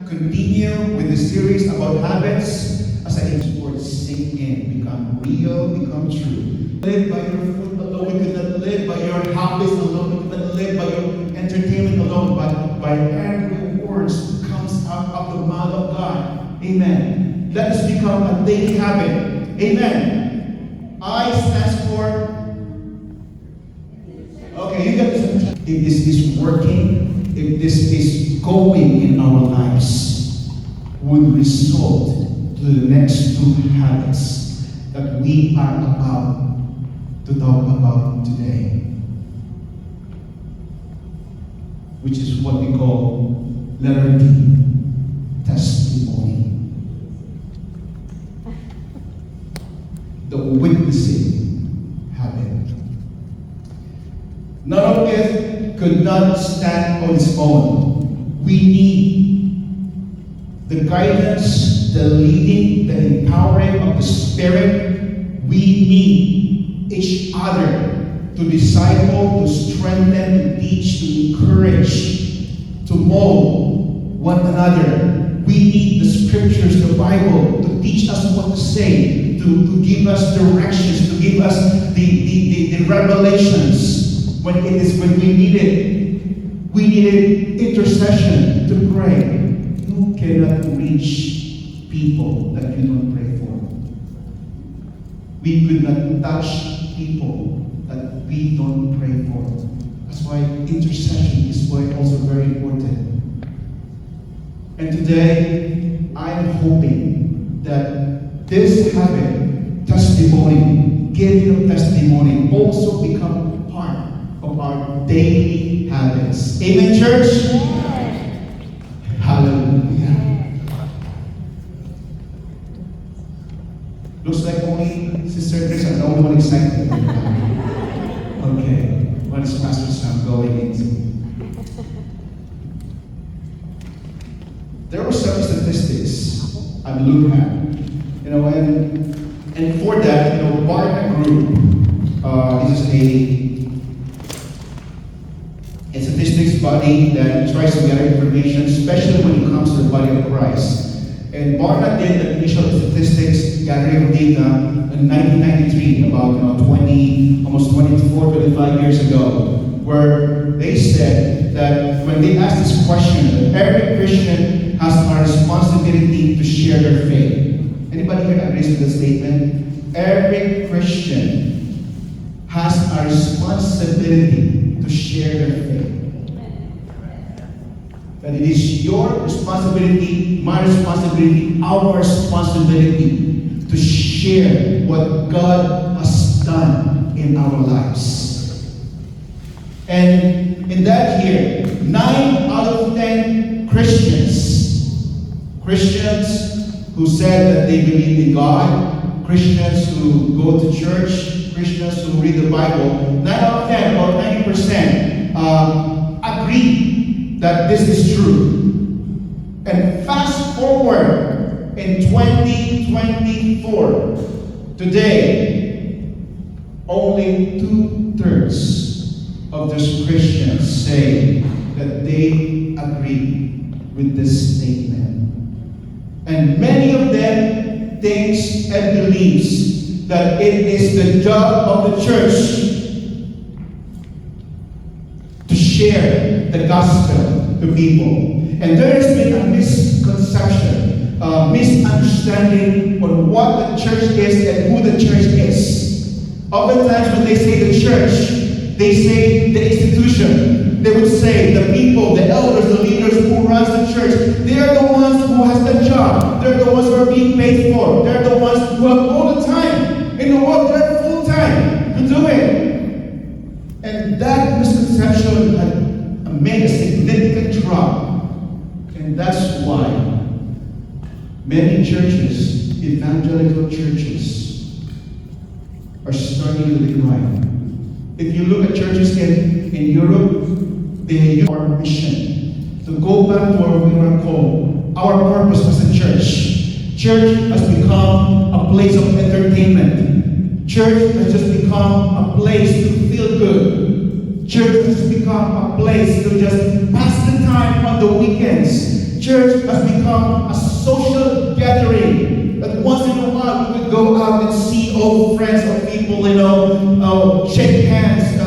continue with the series about habits as I explore sink in, become real, become true. Live by your food alone. We could not live by your habits alone. We could not live by your entertainment alone, but by every word that comes out of the mouth of God. Amen. Let us become a daily habit. Amen. I stands for. Okay, you got this. If this is working, if this is going in our lives, would result to the next two habits that we are about to talk about today, which is what we call letter D, testimony. The witnessing habit. None of it could not stand on its own. We need the guidance, the leading, the empowering of the Spirit. We need each other to disciple, to strengthen, to teach, to encourage, to mold one another. We need the scriptures, the Bible, to teach us what to say, to give us directions, to give us the revelations. When we need it, we needed intercession to pray. You cannot reach people that you don't pray for. We could not touch people that we don't pray for. That's why intercession is also very important. And today, I'm hoping that this habit, testimony, giving of testimony, also become part of our daily habits. Amen, church? Yes. Hallelujah. Looks like only Sister Grace are the only one excited. Okay, what is Pastor Sam going into? There were some statistics I looked at, and for that, Barna Group is a statistics body that tries to gather information, especially when it comes to the body of Christ. And Barna did the initial statistics gathering of data in 1993, about almost 24, 25 years ago, where they said that when they asked this question, that every Christian has a responsibility to share their faith. Anybody here agrees with the statement? Every Christian has a responsibility to share their faith. That it is your responsibility, my responsibility, our responsibility to share what God has done in our lives. And in that year, 9 out of 10 Christians who said that they believe in God, Christians who go to church, Christians who read the Bible, 9 out of 10, or 90%, agree that this is true. And fast forward in 2024, today, only 2/3 of those Christians say that they agree with this statement. And many of them thinks and believes that it is the job of the church to share the gospel to people. And there has been a misconception, misunderstanding on what the church is and who the church is. Oftentimes when they say the church, they say the institution. They would say the people, the elders, the leaders who runs the church. They are the ones who has the job. They're the ones who are being paid for. They're the ones who have all the time in the world. They're full time to do it. And that misconception had made a significant drop. And that's why many churches, evangelical churches, are starting to decline. If you look at churches in Europe, they use our mission to go back to where we were called. Our purpose as a church. Church has become a place of entertainment. Church has just become a place to feel good. Church has become a place to just pass the time on the weekends. church has become a social gathering. That once in a while we would go out and see old friends or people, shake hands,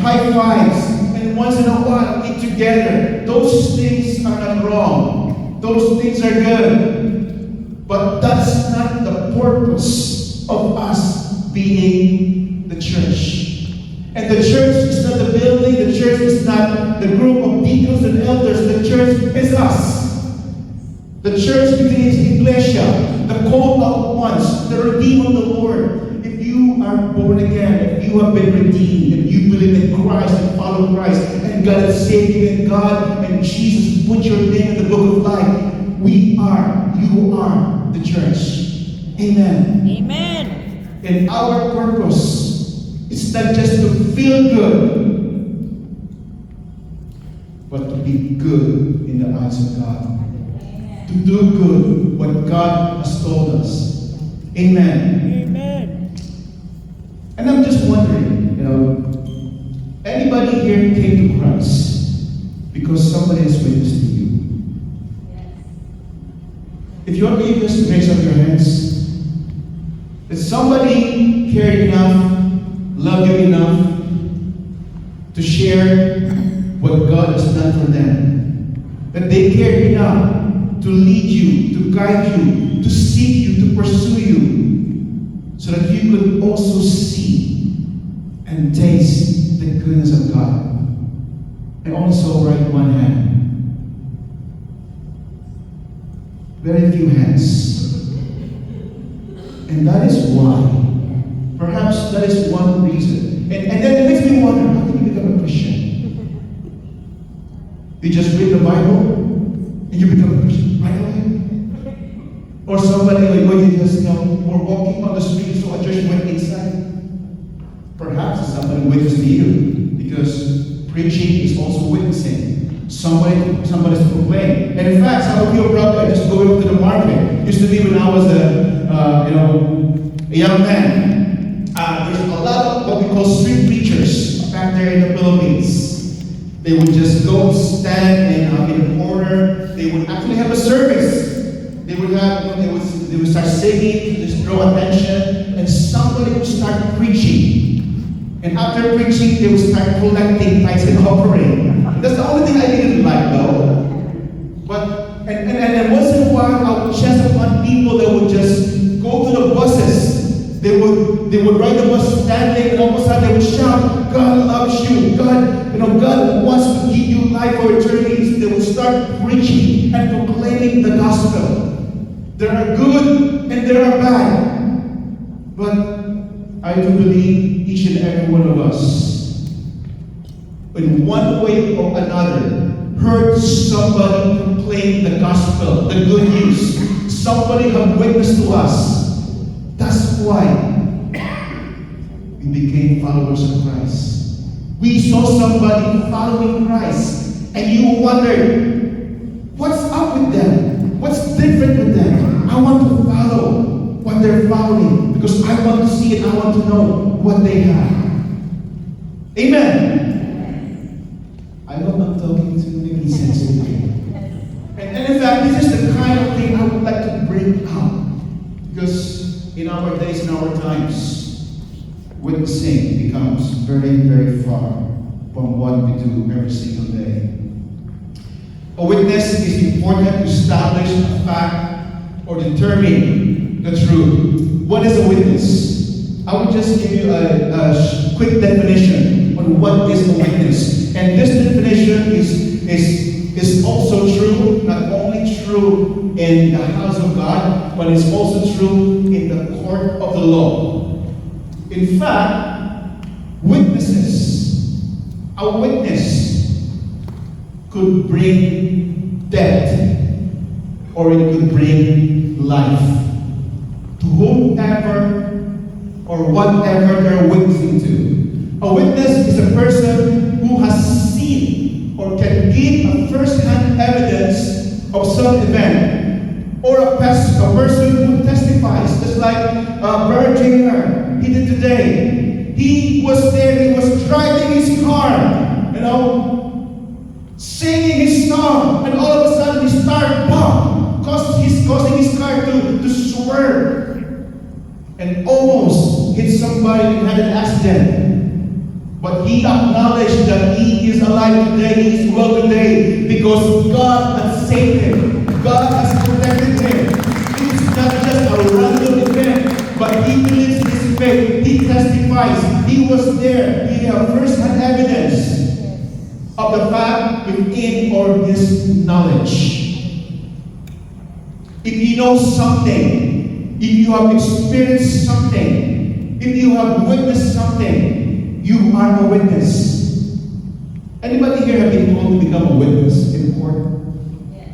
high fives, and once in a while eat together. Those things are not wrong. Those things are good. But that's not the purpose of us being the church. And the church is not the building, the church is not the group of deacons and elders, the church is us. The church is Iglesia, the called out ones, the redeemed of the Lord. If you are born again, if you have been redeemed, if you believe in Christ and follow Christ, and God has saved you, and God and Jesus put your name in the book of life, you are the church. Amen. Amen. And our purpose is not just to feel good, but to be good in the eyes of God. To do good, what God has told us. Amen. Amen. And I'm just wondering, anybody here came to Christ because somebody has witnessed to you? If you want me just raise up your hands. That somebody cared enough, loved you enough to share what God has done for them. That they cared enough to lead you, to guide you, to seek you, to pursue you, so that you could also see and taste the goodness of God. And also raise one hand. Very few hands. And that is why. Perhaps that is one reason. And then it makes me wonder, how can you become a Christian? You just read the Bible and you become a Christian right away? Or somebody you just were walking on the street, so I just went inside. Perhaps somebody witnessed to you, because preaching is also witnessing. Somebody's proclaiming. And in fact, some of you are probably just going to the market. Used to be when I was a young man. There's a lot of what we call street preachers back there in the Philippines. They would just go stand in a corner. They would actually have a service. They would start singing to just draw attention, and somebody would start preaching. And after preaching, they would start collecting tithes and offering. That's the only thing I didn't like, though. But and once in a while, I would chance upon people that would just go to the buses. They would ride the bus standing, and all of a sudden they would shout, "God loves you. God wants to give you life for eternity." So they would start preaching and proclaiming the gospel. There are good and there are bad. But I do believe each and every one of us, in one way or another, heard somebody proclaim the gospel, the good news. Somebody have witnessed to us. That's why we became followers of Christ. We saw somebody following Christ, and you wondered, what's up with them? What's different with them? I want to follow what they're following, because I want to see it. I want to know what they have. Amen. I hope I'm talking to making sense to you. And in fact, this is the kind of thing I would like to bring out, because in our days, in our times, witnessing becomes very, very far from what we do every single day. A witness is important to establish a fact or determine the truth. What is a witness? I will just give you a quick definition on what is a witness. And this definition is also true, not only true in the house of God, but it's also true in the court of the law. In fact, a witness could bring death, or it could bring life to whomever or whatever they're witnessing to. A witness is a person who has seen or can give a first-hand evidence of some event, or a person who testifies, just like Brother Jr. he did today. He was there, he was driving his car, singing his song, and all of a sudden he started and almost hit somebody and had an accident. But he acknowledged that he is alive today, he is well today, because God has saved him. God has protected him. It is not just a random event, but he believes his faith. He testifies. He was there. He has first-hand evidence of the fact within or his knowledge. If you know something, if you have experienced something, if you have witnessed something, you are a witness. Anybody here have been told to become a witness in court? Yes.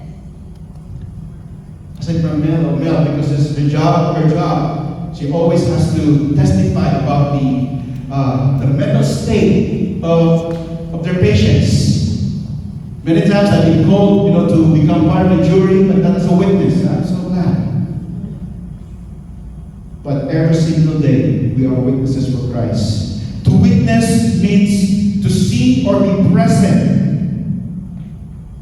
Aside from Mel, because it's her job, she always has to testify about the mental state of their patients. Many times I've been called, to become part of the jury, but not as a witness. I'm so glad. But every single day, we are witnesses for Christ. To witness means to see or be present,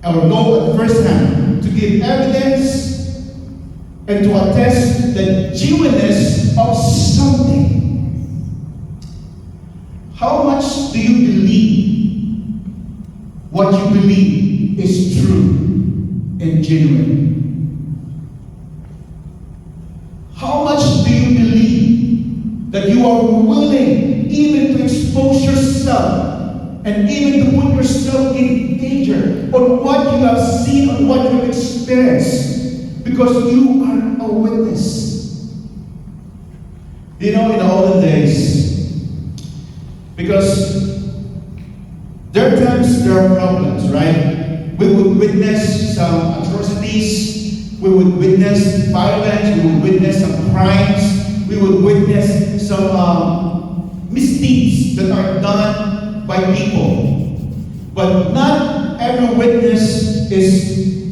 or know at first hand, to give evidence, and to attest the genuineness of something. How much do you believe what you believe is true and genuine? How much do you believe that you are willing even to expose yourself and even to put yourself in danger on what you have seen, on what you have experienced, because you are a witness? In the olden days, because there are times there are problems, right? We would witness some atrocities, we would witness violence, we would witness some crimes, we would witness some misdeeds that are done by people. But not every witness is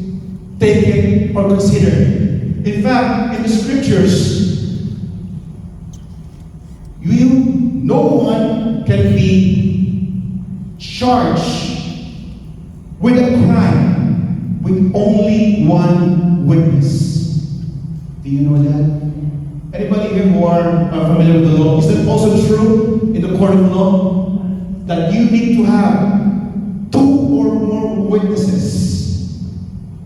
taken or considered. In fact, in the scriptures, no one can be charged with a crime with only one witness. Do you know that? Anybody here who are familiar with the law, is that also true in the court of law? That you need to have 2 or more witnesses.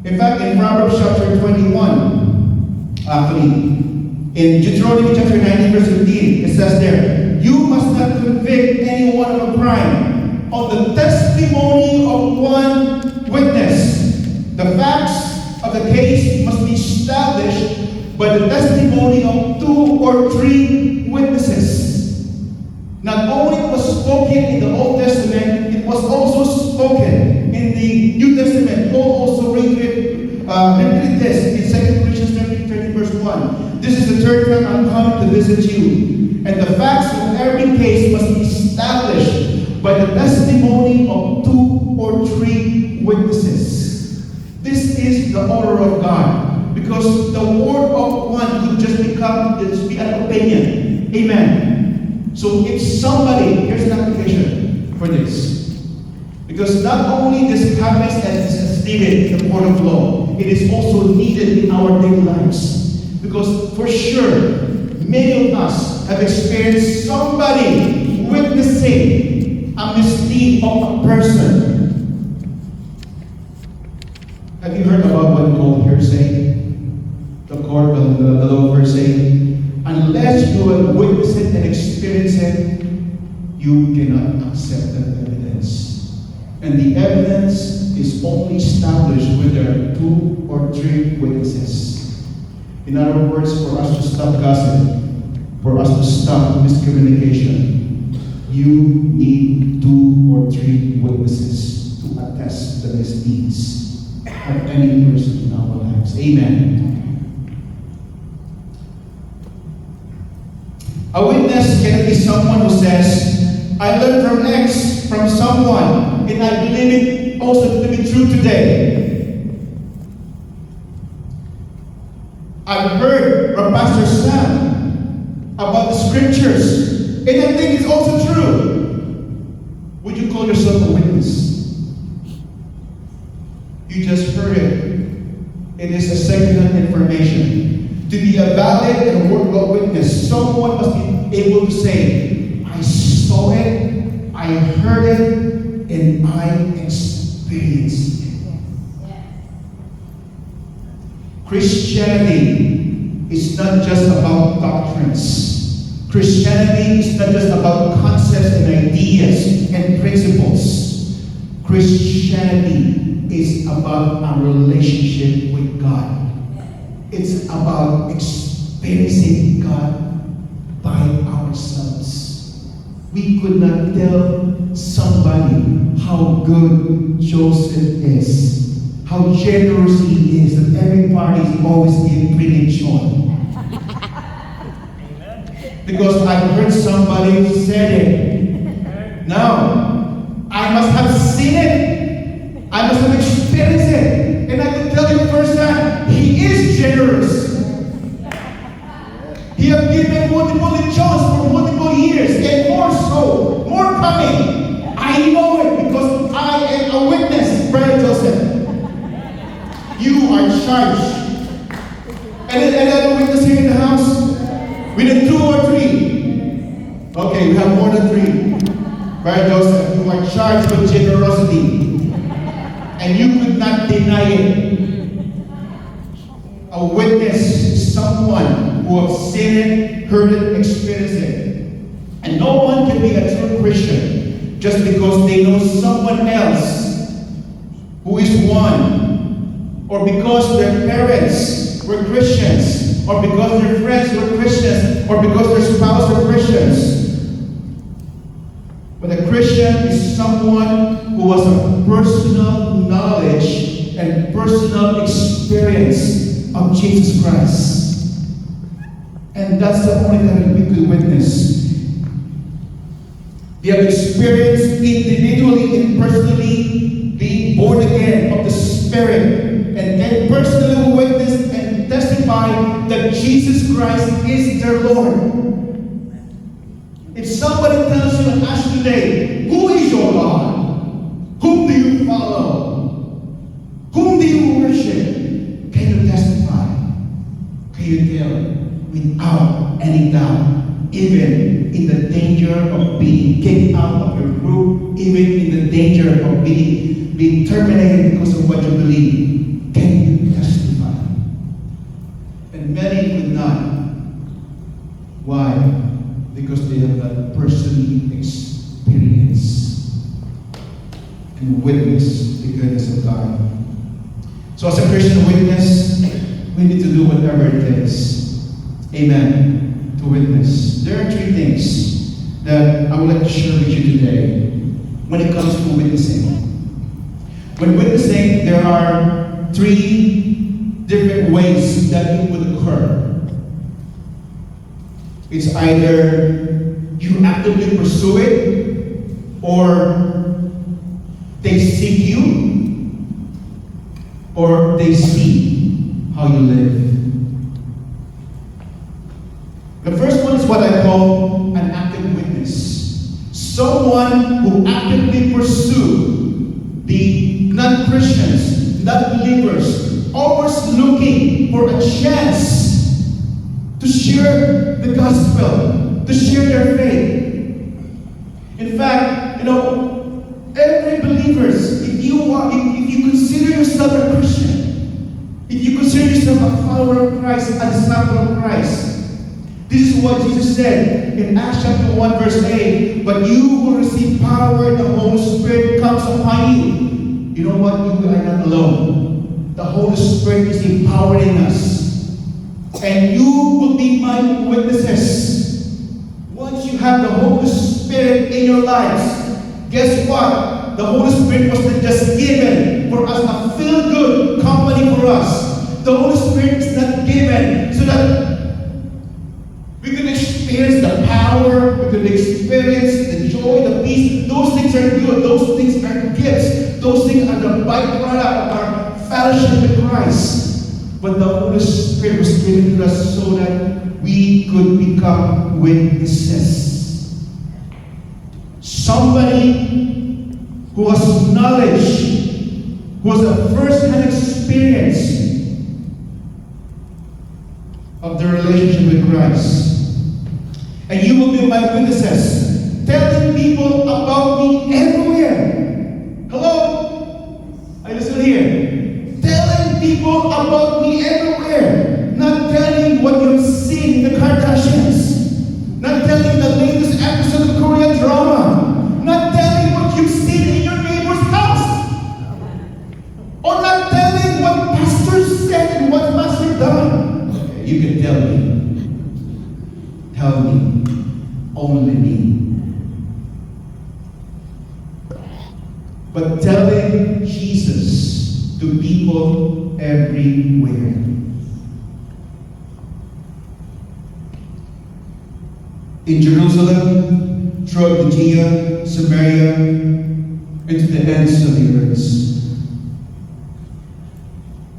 In fact, in Proverbs chapter 21, actually, in Deuteronomy chapter 19, verse 15, it says there, you must not convict anyone of a crime on the testimony of one witness. The facts of the case must be established by the testimony of 2 or 3 witnesses. Not only was spoken in the Old Testament, it was also spoken in the New Testament. Paul also repeated this in 2 Corinthians 13, verse 1. This is the 3rd time I'm coming to visit you. And the facts of every case must be established by the testimony of 2 or 3 witnesses. This is the order of God. Because the word of one could just be an opinion. Amen. So if somebody, here's an application for this. Because not only this happens as is needed in the court of law, it is also needed in our daily lives. Because for sure, many of us have experienced somebody witnessing a misdeed of a person. Have you heard about what we call hearsay? The court, the law of hearsay. Unless you have witnessed it and experienced it, you cannot accept that evidence. And the evidence is only established when there are 2 or 3 witnesses. In other words, for us to stop gossip, for us to stop miscommunication, you need 2 or 3 witnesses to attest the misdeeds of any person in our lives. Amen. A witness can be someone who says, I learned from X, from someone, and I believe it also to be true today. I've heard from Pastor Sam about the scriptures, and I think it's also true. Would you call yourself a witness? You just heard it. It is a second-hand information. To be a valid and worthwhile witness, someone must be able to say, I saw it, I heard it, and I experienced it. Christianity is not just about doctrines. Christianity is not just about concepts and ideas and principles. Christianity is about our relationship with God. It's about experiencing God by ourselves. We could not tell somebody how good Joseph is, how generous he is, that every party is always bringing joy. Because I've heard somebody said it. Now, I must have seen it. I must have experienced it. And I can tell you firsthand, he is generous. He has given multiple jobs for multiple years, and more so, more coming. I know it because I am a witness, Brother Joseph. You are charged. Any other witness here in the house? We need 2 or 3. Okay, we have more than 3. Brother Joseph, you are charged with generosity. And you could not deny it. A witness is someone who has seen it, heard it, experienced it. And no one can be a true Christian just because they know someone else who is one, or because their parents were Christians, or because their friends were Christians, or because their spouse were Christians. But a Christian is someone who has a personal knowledge and personal experience of Jesus Christ. And that's the only thing we could witness. They have experienced individually and personally being born again of the Spirit, and then personally witness and testify that Jesus Christ is their Lord. If somebody tells you and asks you today, who is your God? Whom do you follow? Whom do you worship? Can you testify? Can you tell without any doubt? Even in the danger of being kicked out of your group, even in the danger of being terminated because of what you believe, can you testify? And many would not. Why? Because they have not personally experienced and witnessed the goodness of God. So as a Christian witness, we need to do whatever it takes. Amen. To witness. There are 3 things that I would like to share with you today when it comes to witnessing. When witnessing, there are 3 different ways that it would occur. It's either you actively pursue it, or they seek you, or they see how you live. The first one is what I call an active witness. Someone who actively pursues the non-Christians, non-believers, always looking for a chance to share the gospel, to share their faith. In fact, every believers, if you consider yourself a Christian, if you consider yourself a follower of Christ, a disciple of Christ, this is what Jesus said in Acts chapter 1 verse 8. But you will receive power, the Holy Spirit comes upon you. You know what? You are not alone. The Holy Spirit is empowering us. And you will be my witnesses. Once you have the Holy Spirit in your lives, guess what? The Holy Spirit wasn't just given for us a feel-good company for us. The Holy Spirit is not given so that we can experience the power, we can experience the joy, the peace. Those things are good. Those things are gifts. Those things are the byproduct of our fellowship with Christ. But the Holy Spirit was given to us so that we could become witnesses. Somebody who has knowledge, who has a first-hand experience of the relationship with Christ. And you will be my witnesses, telling people about me everywhere. Hello? Are you still here? Telling people about me everywhere. Not telling what you've seen in the Kardashians. Not telling the latest episode of Korean drama. Not telling what you've seen in your neighbor's house. Or not telling what pastor said and what pastor done. Okay, you can tell me. Tell me. Only me. But telling Jesus to people everywhere. In Jerusalem, throughout Judea, Samaria, and to the ends of the earth.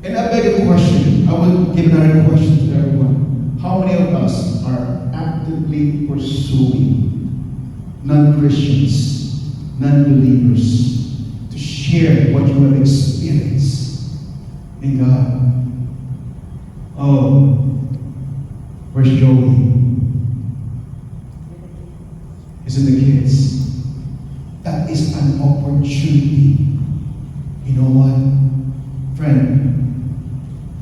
And I beg a question. I will give another question to everyone. How many of us are actively pursuing non-Christians, non-believers, to share what you have experienced in God? Oh, where's Joey? It's in the kids. That is an opportunity. You know what? Friend,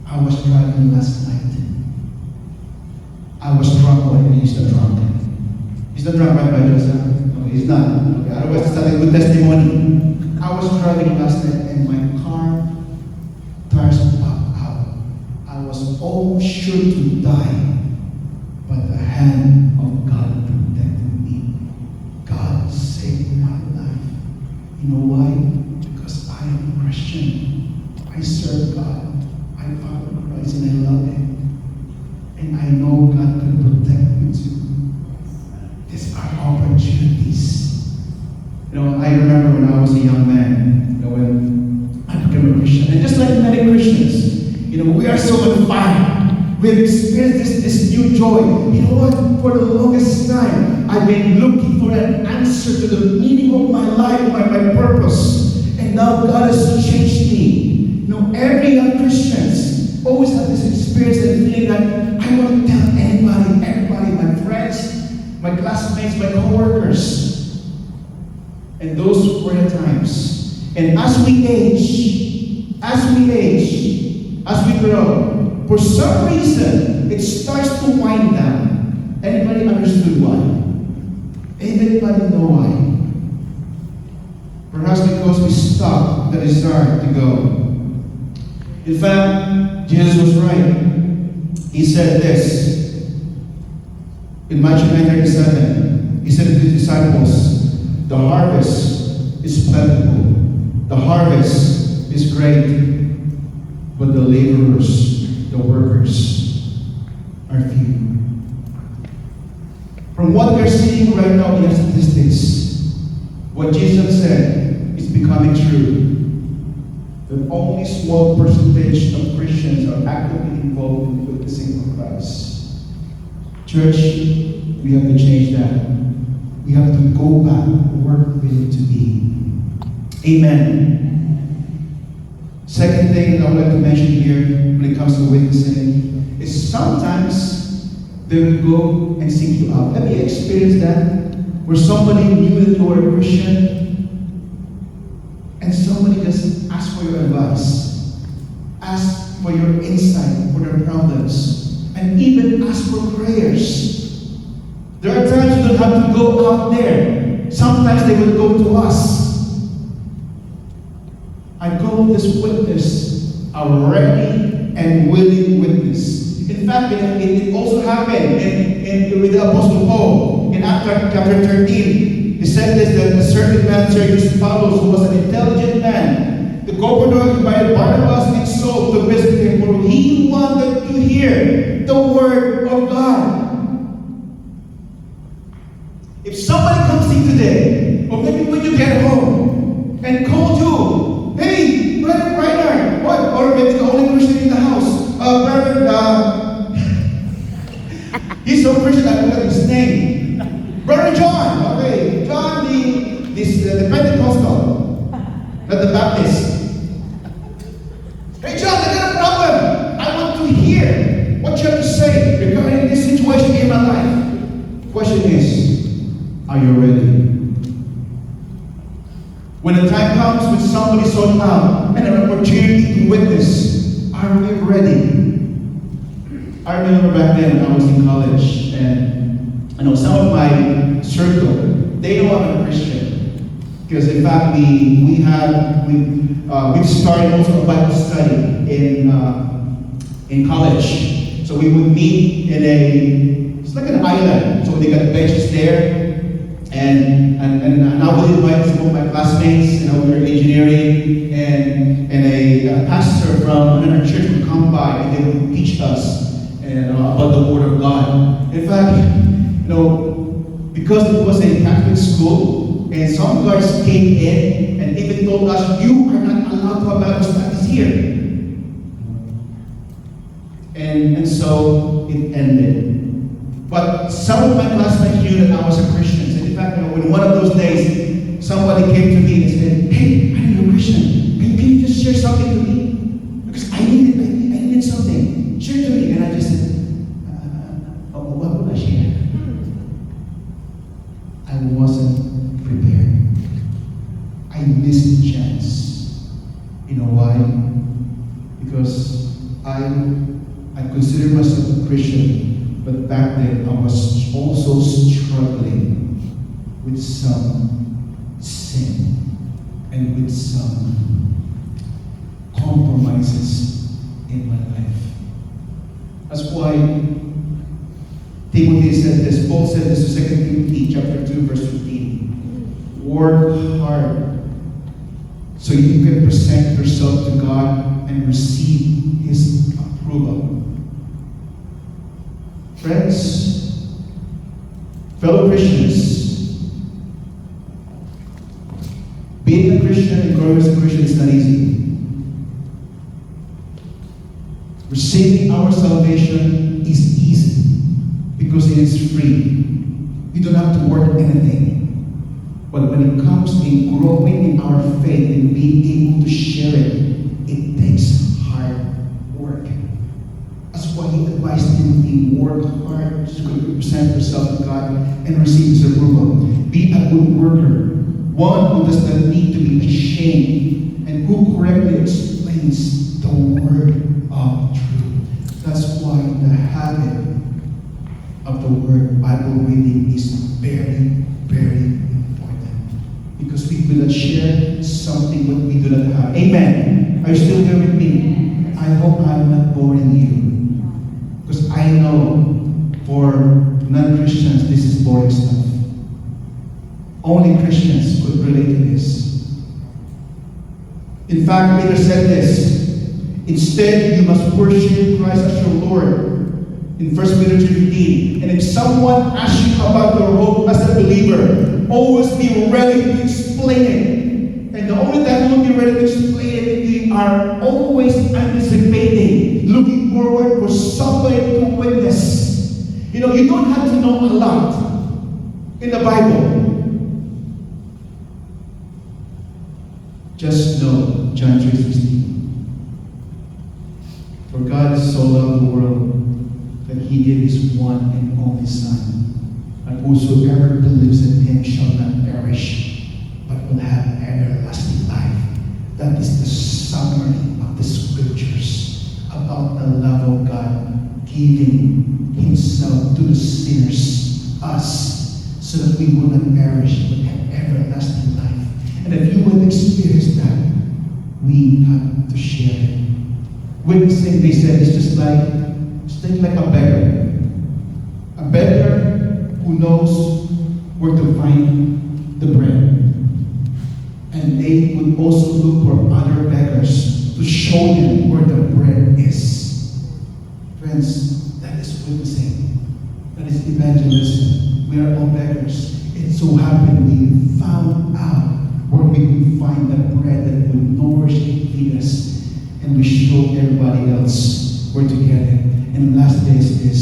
I was driving last night. I was drunk when he's not drunk. He's not drunk, right, by Joseph? No, he's not. Okay, otherwise it's not a good testimony. I was driving last night and my car tires popped out. I was almost sure to die, but the hand of God protected me. God saved my life. You know why? Because I am a Christian. I serve God. I follow Christ and I love Him. And I know God can protect me too. These are opportunities. You know, I remember when I was a young man, you know, when I became a Christian. And just like many Christians, you know, we are so on fire. We have experienced this new joy. You know what? For the longest time, I've been looking for an answer to the meaning of my life, my purpose. And now God has changed me. You know, every young Christians always have this experience and feeling that I want to tell anybody, everybody, my friends, my classmates, my co-workers. And those were the times. And as we age, as we grow, for some reason, it starts to wind down. Anybody understood why? Anybody know why? Perhaps because we stop the desire to go. In fact, Jesus was right. He said this in Matthew 9:37. He said to his disciples, the harvest is plentiful, the harvest is great, but the laborers, the workers, are few. From what we're seeing right now in the statistics, what Jesus said is becoming true. That only small percentage of Christians are actively involved in witnessing for Christ. Church, we have to change that. We have to go back where we need to be. Amen. Second thing that I would like to mention here when it comes to witnessing is sometimes they will go and seek you out. Have you experienced that? Where somebody knew that you were a Christian and somebody just asked for your advice, asked for your insight for their problems, and even asked for prayers. There are times you don't have to go out there. Sometimes they will go to us. I call this witness a ready and willing witness. In fact, it also happened with the Apostle Paul in Acts chapter 13. He said this, that a certain man, Sergius Paulus, who was an intelligent man, the governor invited Barnabas and Saul to visit him, for he wanted to hear the word of God. If somebody comes in today, or maybe when you get home, and called you, hey, Brother Reinhard, what? Or maybe the only Christian in the house, he's so Christian, I forgot his name. Brother John, okay, John the Pentecostal, not the Baptist. Hey John, I got a problem. I want to hear What you have to say regarding this situation in my life? Question is, are you ready? When the time comes when somebody so loud and an opportunity to witness, are we ready? I remember back then when I was in college, and I know some of my circle, they know I'm a Christian. Because in fact, we've started also a Bible study in college. So we would meet in it's like an island. So they got benches there, and I would invite some of my classmates, we were engineering, and a pastor from another church would come by and they would teach us about the Word of God. In fact, because it was a Catholic school, and some guards came in and even told us, you are not allowed to have Bible studies here. And so it ended. But some of my classmates knew that I was a Christian. And in fact, when one of those days, somebody came to me and said, hey, I know a Christian. Can you just share something to me? Because I needed something. Share to me. And I just said, what would I share? I wasn't prepared. I missed the chance. You know why? Because I consider myself a Christian, but back then I was also struggling with some sin and with some compromises in my life. That's why Timothy said this. Paul said this in 2 Timothy chapter 2, verse 15. Work hard so you can present yourself to God and receive His approval. Friends, fellow Christians, being a Christian and growing as a Christian is not easy. Receiving our salvation is easy because it is free. We don't have to work anything. But when it comes in growing in our faith and being able to share it takes hard work. That's why he advised Timothy, work hard to present yourself to God and receive His approval. Be a good worker, one who does not need to be ashamed and who correctly explains the word of truth. That's why the habit of the word Bible reading is very, very important. Because we will not share something what we do not have. Amen. Are you still here with me? I hope I'm not boring you. Because I know for non-Christians this is boring stuff. Only Christians could relate to this. In fact, Peter said this. Instead, you must worship Christ as your Lord. In 1 Peter 2:15. And if someone asks you about your hope as a believer, always be ready to explain it. And the only time we'll be ready to explain it if we are always anticipating, looking forward for somebody to witness. You don't have to know a lot in the Bible. Just know John 3:16. For God so loved the world that He gave His one and only Son, and whosoever believes in Him shall not perish, but will have everlasting life. That is the summary of the Scriptures about the love of God giving Himself to the sinners, us, so that we will not perish, but have everlasting life. And if you will experience that, we have to share it. Witnessing, they said, is just like a beggar. A beggar who knows where to find the bread. And they would also look for other beggars to show them where the bread is. Friends, that is witnessing. That is evangelism. We are all beggars. It so happened we found out where we could find the bread that would nourish and feed us. And we showed everybody else where to get it. And the last days is,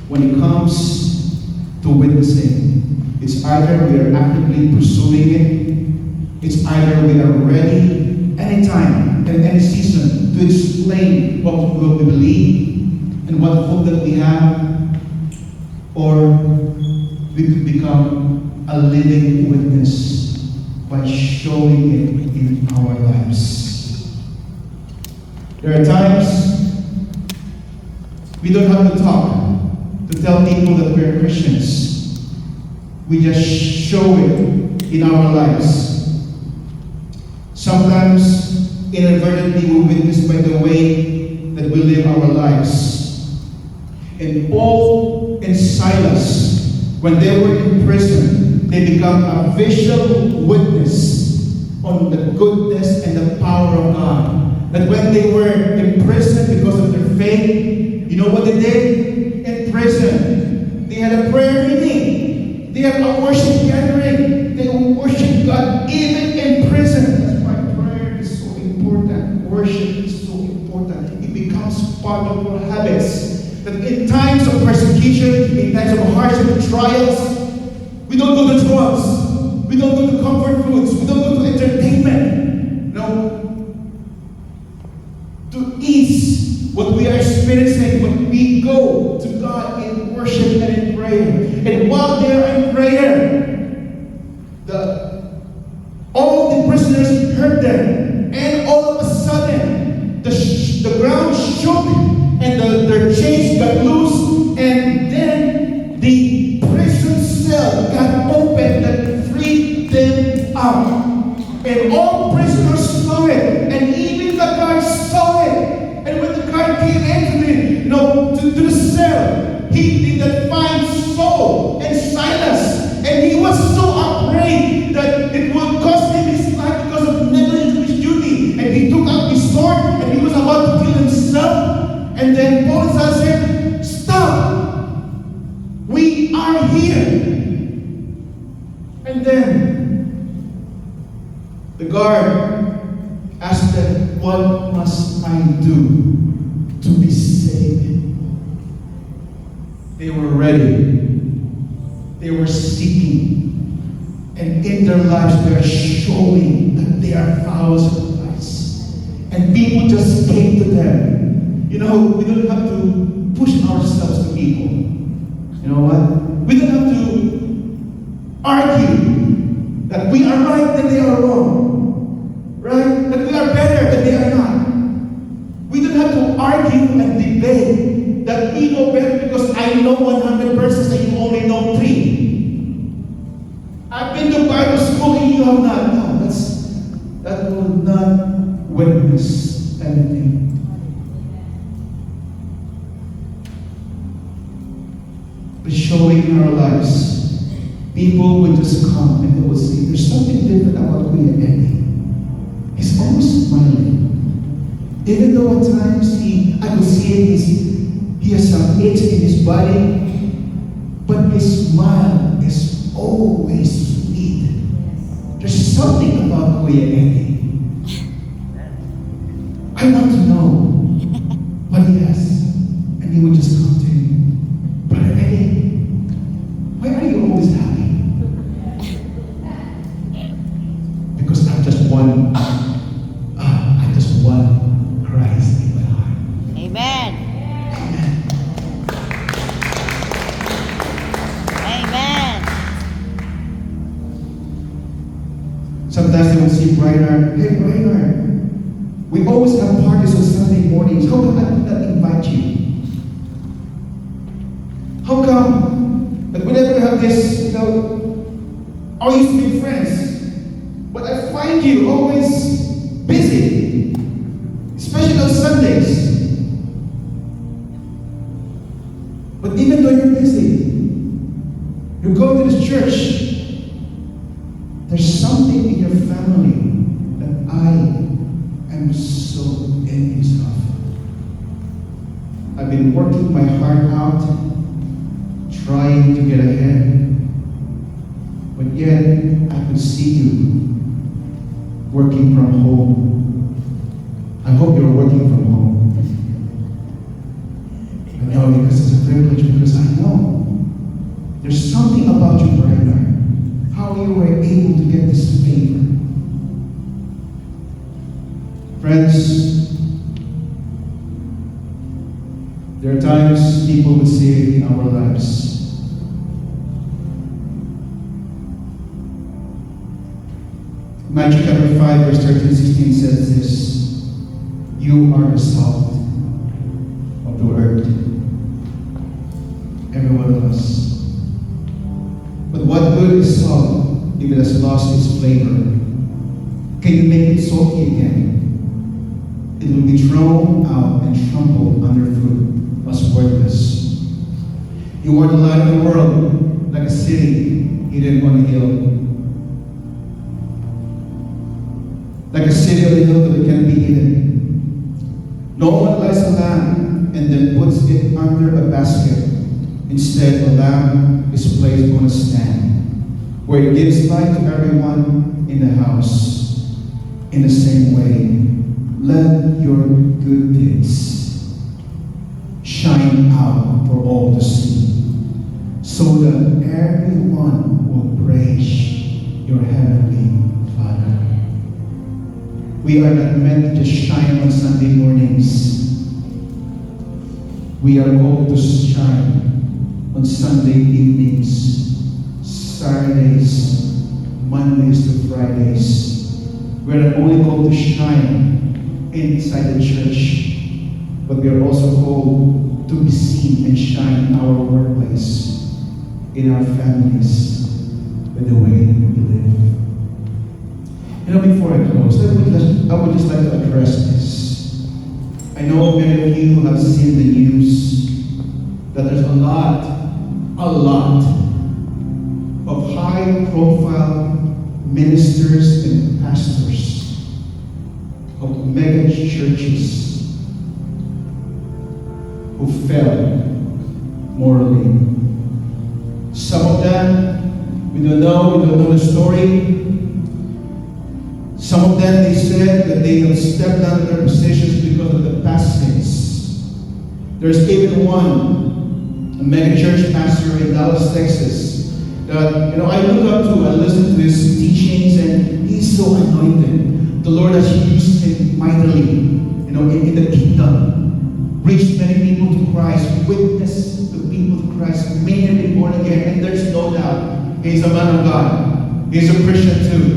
when it comes to witnessing, it's either we are actively pursuing it, it's either we are ready anytime, in any season, to explain what we believe, and what hope that we have, or we could become a living witness by showing it in our lives. There are times we don't have to talk to tell people that we're Christians. We just show it in our lives. Sometimes inadvertently we witness by the way that we live our lives. And Paul and Silas, when they were in prison, they become a visual witness on the goodness and the power of God. That when they were in prison because of their faith, you know what they did? In prison, they had a prayer meeting. They had a worship gathering. They worship God even in prison. That's why prayer is so important. Worship is so important. It becomes part of our habits. That in times of persecution, in times of hardship and trials, we don't go to drugs. We don't go to comfort foods. We don't go to entertainment. No. To ease what we are experiencing when we go to God in worship and in prayer. And while they are in prayer, all the prisoners heard them. And all of a sudden, the ground shook and their chains got loose. And then the prison cell got opened and freed them out. And all prisoners saw it. And even the guards saw it. And when the guard came into to the cell, he did not find Saul and Silas. And he was so afraid that it would cost him his life because of negligence of his duty. And he took out his sword and he was about to kill himself. And then Paul and Silas said, "Stop! We are here." And then the guard asked them, "What must I do to be saved?" They were ready. They were seeking. And in their lives, they are showing that they are followers of Christ. And people just came to them. We don't have to push ourselves to people. You know what? We don't have to argue that we are right and they are wrong. Right? That we are better and they are not. We don't have to argue and debate that we know better because I know 100 verses and you only know 3. I've been to Bible school and you have not. No, that will not witness anything. But showing in our lives, people would just come and they would say, "There's something different about Kuya Eddie. He's always smiling. Even though at times I could see he has some aches in his body, but his smile is always sweet. There's something about Kuya Eddie. I want to know what he has." And he would just come to him, "Brother Eddie, why are you always happy?" "Because I just won Christ in my heart." Amen. Amen. Sometimes they would see Brainerd. "Hey Brainerd, we always have parties on Sunday mornings. How come I could not invite you? How come that whenever we have this, I used to be friends, but I find you always busy, especially on Sundays. But even though you're busy, you go to this church, there's something in your family that I am so envious of. I've been working my heart out, trying to get ahead, but yet I could see you working from home. I hope you're working from home. I know because it's a privilege, because I know there's something about you, Brainerd, how you were able to get this favor. Friends, There are times people will say it in our lives. Matthew chapter 5, verse 13-16 says this: "You are the salt of the earth." Every one of us. But what good is salt if it has lost its flavor? Can you make it salty again? It will be thrown out and trampled underfoot as worthless. You are the light of the world, like a city hidden on a hill. Like a city on a hill that can be hidden. No one lights a lamp and then puts it under a basket. Instead, a lamp is placed on a stand, where it gives light to everyone in the house. In the same way, let your good deeds shine out for all to see, so that everyone will praise your heavenly Father. We are not meant to just shine on Sunday mornings. We are called to shine on Sunday evenings, Saturdays, Mondays to Fridays. We are not only called to shine inside the church, but we are also called to be seen and shine in our workplace, in our families, with the way we live. You know, before I close, I would just like to address this. I know many of you have seen the news that there's a lot of high-profile ministers and pastors of mega churches who fell morally. Some of them, we don't know the story. Some of them, they said that they have stepped down their positions because of the past sins. There's even one, a mega church pastor in Dallas, Texas, that I look up to. I listen to his teachings, and he's so anointed. The Lord has used him mightily, in the kingdom. Reached many people to Christ, witnessed the people to Christ, many have been born again, and there's no doubt he's a man of God. He's a Christian too.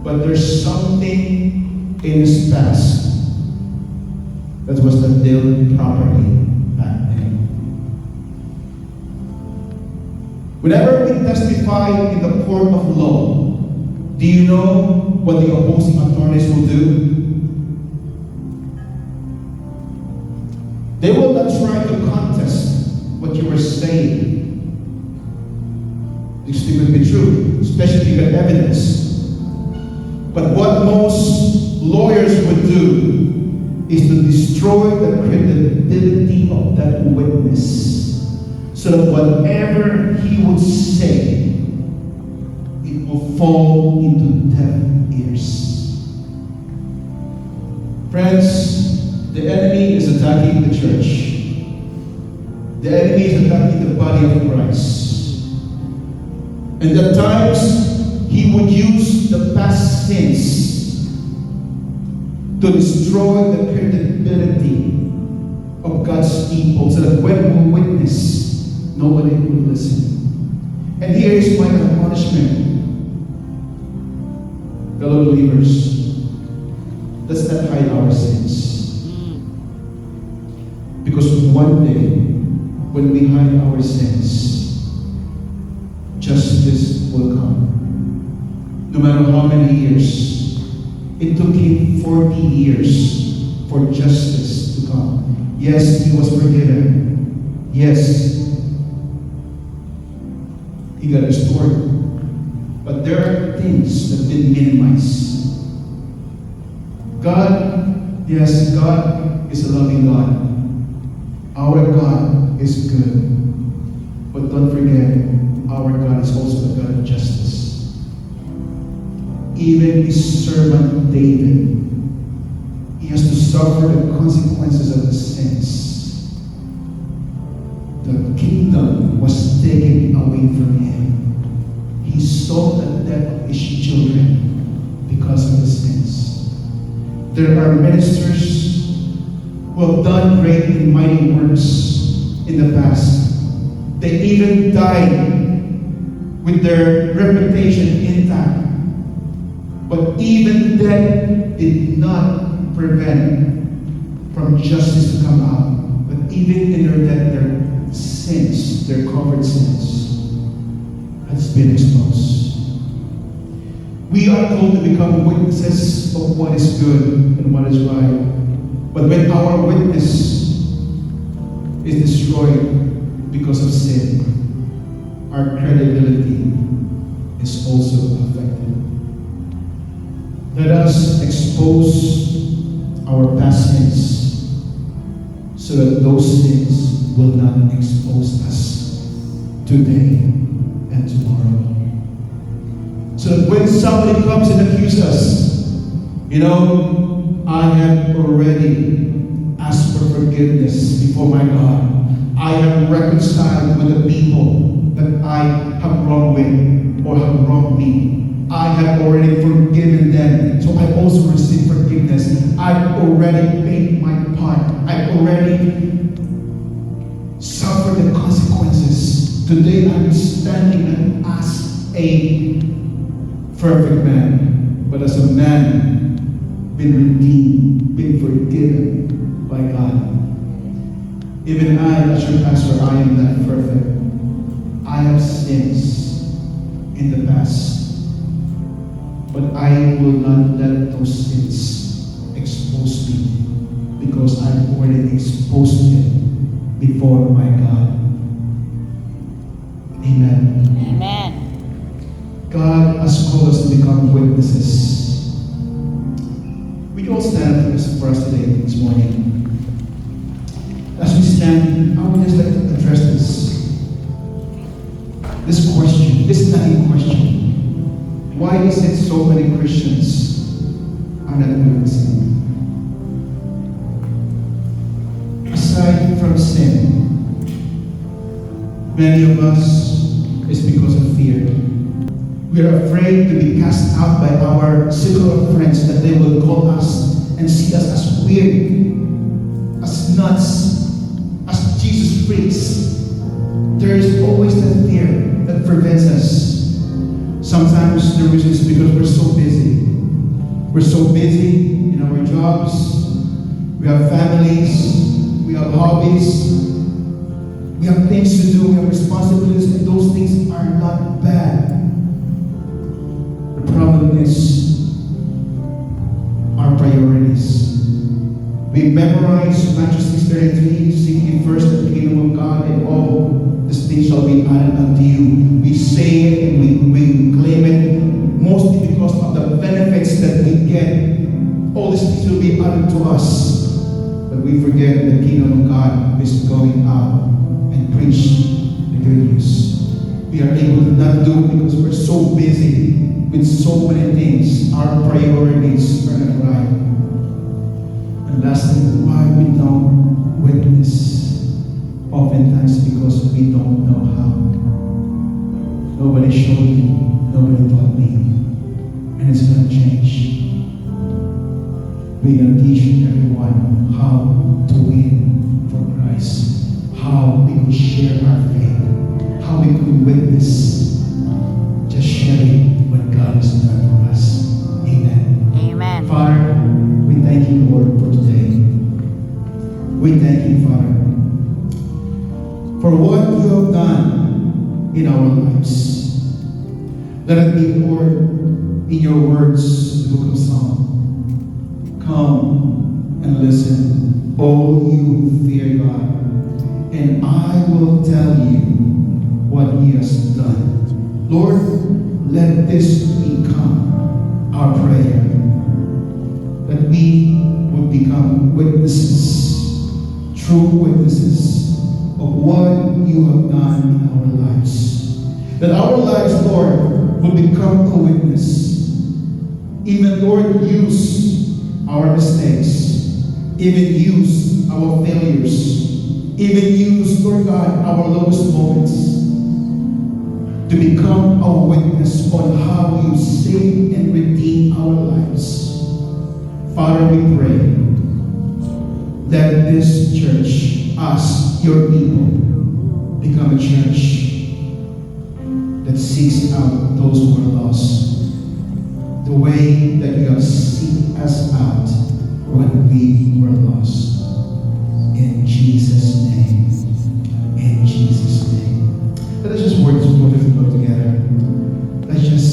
But there's something in his past that was not dealt properly back then. Whenever we testify in the court of law, do you know what the opposing attorneys will do? They will not try to contest what you were saying. Because it would be true, especially if you got evidence. But what most lawyers would do is to destroy the credibility of that witness, so that whatever he would say, it will fall into deaf ears. Friends, the enemy is attacking the church. The enemy is attacking the body of Christ. And at times, he would use the past sins to destroy the credibility of God's people, so that when we witness, nobody will listen. And here is my admonishment, fellow believers. Let's not hide our sins. Because one day, when we hide our sins, justice will come. No matter how many years. It took him 40 years for justice to come. Yes, he was forgiven. Yes, he got restored. But there are things that didn't minimize. God, yes, God is a loving God. Our God is good. But don't forget, our God is also a God of justice. Even his servant David, he has to suffer the consequences of his sins. The kingdom was taken away from him. He saw the death of his children because of his sins. There are ministers who have done great and mighty works in the past. They even died with their reputation intact. But even that did not prevent from justice to come out. But even in their death, their sins, their covered sins, has been exposed. We are called to become witnesses of what is good and what is right. But when our witness is destroyed because of sin, our credibility is also affected. Let us expose our past sins so that those sins will not expose us today and tomorrow. So that when somebody comes and accuses us, I have already asked for forgiveness before my God. I have reconciled with the people that I have wronged with or have wronged me. I have already forgiven them. So I also receive forgiveness. I've already paid my part. I've already suffered the consequences. Today I'm standing and as a perfect man, but as a man, been redeemed, been forgiven by God. Even I, as your pastor, I am not perfect. I have sins in the past. But I will not let those sins expose me, because I've already exposed it before my God. Amen. Amen. God has called us to become witnesses. Would you all stand for us today, this morning? As we stand, I would just like to address this question, this nagging question. Why is it so many Christians are not witnessing? Aside from sin, many of us is because of fear. We are afraid to be cast out by our circle of friends, that they will call us and see us as weird, as nuts, as Jesus freaks. There is always that fear that prevents us. Sometimes the reason is because we're so busy. We're so busy in our jobs. We have families. We have hobbies. We have things to do. We have responsibilities, and those things are not bad. The problem is our priorities. We memorize Matthew 6:33, seek ye first the kingdom of God, and all these things shall be added unto you. We say it and we claim it mostly because of the benefits that we get. All these things will be added to us. But we forget the kingdom of God is going out and preach the good news. We are able to not do it because we're so busy with so many things. Our priorities are not right. And lastly, why we don't witness? Oftentimes because we don't know how. Nobody showed me, nobody taught me. And it's going to change. We're going to teach everyone how to win for Christ. How we could share our faith. How we could witness. Just sharing what God has done for us. Amen. Amen. Father, we thank you, Lord, for today. We thank you, Father, for what you have done in our lives. Let it be, Lord, in your words, the book of Psalm. Come and listen, all you who fear God, and I will tell you what he has done. Lord, let this become our prayer, that we would become witnesses, true witnesses of what you have done in our lives. That our lives, Lord, will become a witness. Even, Lord, use our mistakes. Even use our failures. Even use, Lord God, our lowest moments to become a witness on how you save and redeem our lives. Father, we pray let this church, us, your people, become a church that seeks out those who are lost the way that you have seen